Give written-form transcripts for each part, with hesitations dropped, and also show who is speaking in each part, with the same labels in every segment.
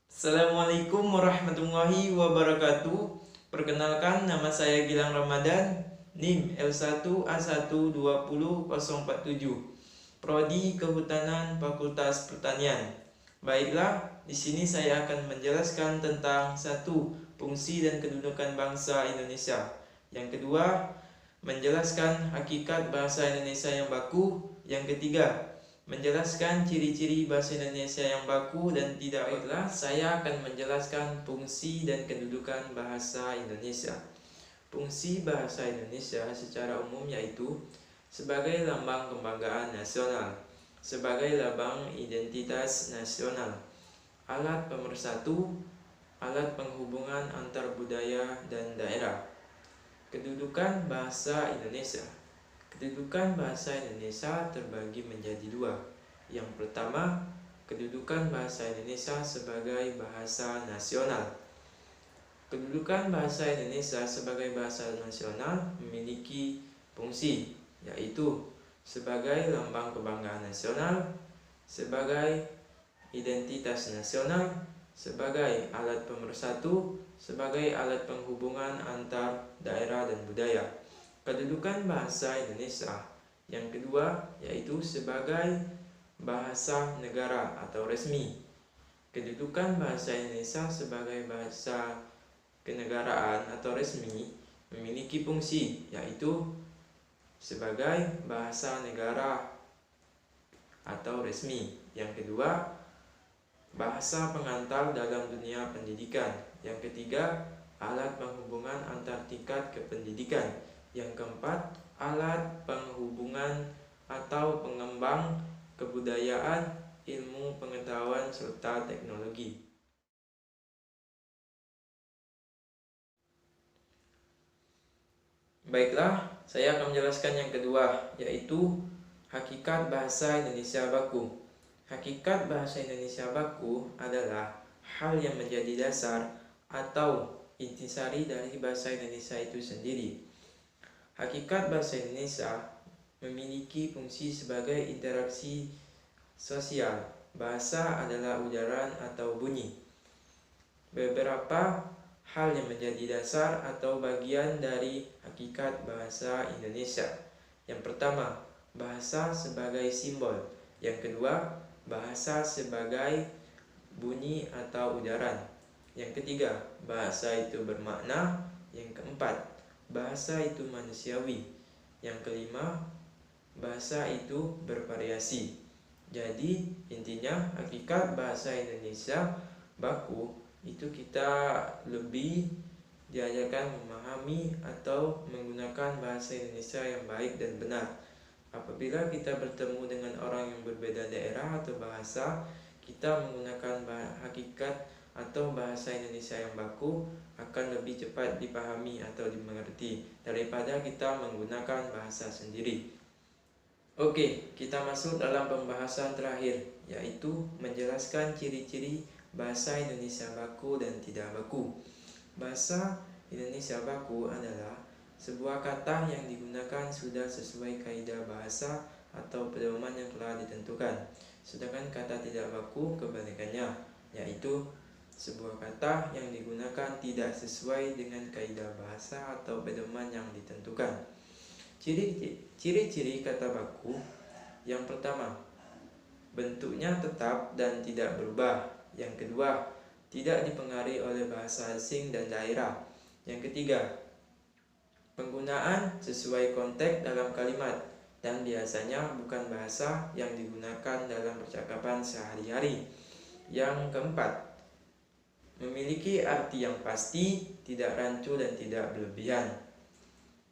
Speaker 1: Assalamualaikum warahmatullahi wabarakatuh. Perkenalkan, nama saya Gilang Ramadan, NIM L1A1200047, Prodi Kehutanan Fakultas Pertanian. Baiklah, di sini saya akan menjelaskan tentang satu, fungsi dan kedudukan bangsa Indonesia. Yang kedua, menjelaskan hakikat bahasa Indonesia yang baku. Yang ketiga, menjelaskan ciri-ciri bahasa Indonesia yang baku dan tidak. Baiklah, saya akan menjelaskan fungsi dan kedudukan bahasa Indonesia. Fungsi bahasa Indonesia secara umum yaitu sebagai lambang kebanggaan nasional, sebagai lambang identitas nasional, alat pemersatu, alat penghubungan antar budaya dan daerah. Kedudukan bahasa Indonesia. Kedudukan bahasa Indonesia terbagi menjadi dua. Yang pertama, kedudukan bahasa Indonesia sebagai bahasa nasional. Kedudukan bahasa Indonesia sebagai bahasa nasional memiliki fungsi, yaitu sebagai lambang kebanggaan nasional, sebagai identitas nasional, sebagai alat pemersatu, sebagai alat penghubungan antar daerah dan budaya. Kedudukan bahasa Indonesia yang kedua yaitu sebagai bahasa negara atau resmi. Kedudukan bahasa Indonesia sebagai bahasa kenegaraan atau resmi memiliki fungsi, yaitu sebagai bahasa negara atau resmi. Yang kedua, bahasa pengantar dalam dunia pendidikan. Yang ketiga, alat penghubungan antar tingkat kependidikan. Yang keempat, alat penghubungan atau pengembang kebudayaan, ilmu pengetahuan, serta teknologi. Baiklah, saya akan menjelaskan yang kedua, yaitu hakikat bahasa Indonesia baku. Hakikat bahasa Indonesia baku adalah hal yang menjadi dasar atau intisari dari bahasa Indonesia itu sendiri. Hakikat bahasa Indonesia memiliki fungsi sebagai interaksi sosial. Bahasa adalah ujaran atau bunyi. Beberapa hal yang menjadi dasar atau bagian dari hakikat bahasa Indonesia. Yang pertama, bahasa sebagai simbol. Yang kedua, bahasa sebagai bunyi atau ujaran. Yang ketiga, bahasa itu bermakna. Yang keempat, bahasa itu manusiawi. Yang kelima, bahasa itu bervariasi. Jadi intinya hakikat bahasa Indonesia baku itu kita lebih diajarkan memahami atau menggunakan bahasa Indonesia yang baik dan benar. Apabila kita bertemu dengan orang yang berbeda daerah atau bahasa, kita menggunakan hakikat atau bahasa Indonesia yang baku akan lebih cepat dipahami atau dimengerti daripada kita menggunakan bahasa sendiri. Oke, kita masuk dalam pembahasan terakhir, yaitu menjelaskan ciri-ciri bahasa Indonesia baku dan tidak baku. Bahasa Indonesia baku adalah sebuah kata yang digunakan sudah sesuai kaidah bahasa atau pedoman yang telah ditentukan. Sedangkan kata tidak baku kebalikannya, yaitu sebuah kata yang digunakan tidak sesuai dengan kaidah bahasa atau pedoman yang ditentukan. Ciri-ciri kata baku. Yang pertama, bentuknya tetap dan tidak berubah. Yang kedua, tidak dipengaruhi oleh bahasa asing dan daerah. Yang ketiga, penggunaan sesuai konteks dalam kalimat dan biasanya bukan bahasa yang digunakan dalam percakapan sehari-hari. Yang keempat, memiliki arti yang pasti, tidak rancu dan tidak berlebihan.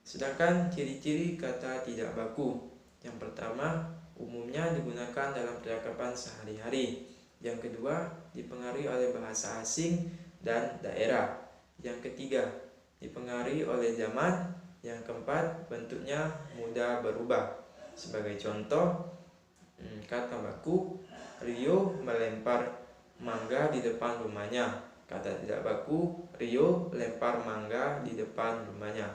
Speaker 1: Sedangkan ciri-ciri kata tidak baku. Yang pertama, umumnya digunakan dalam percakapan sehari-hari. Yang kedua, dipengaruhi oleh bahasa asing dan daerah. Yang ketiga, dipengaruhi oleh zaman. Yang keempat, bentuknya mudah berubah. Sebagai contoh, kata baku, Rio melempar mangga di depan rumahnya. Kata tidak baku, Rio lempar mangga di depan rumahnya.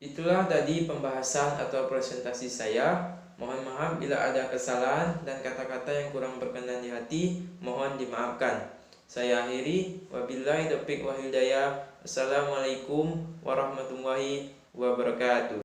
Speaker 1: Itulah tadi pembahasan atau presentasi saya. Mohon maaf bila ada kesalahan dan kata-kata yang kurang berkenan di hati, mohon dimaafkan. Saya akhiri, wabillahi taufiq wal hidayah. Assalamualaikum warahmatullahi wabarakatuh.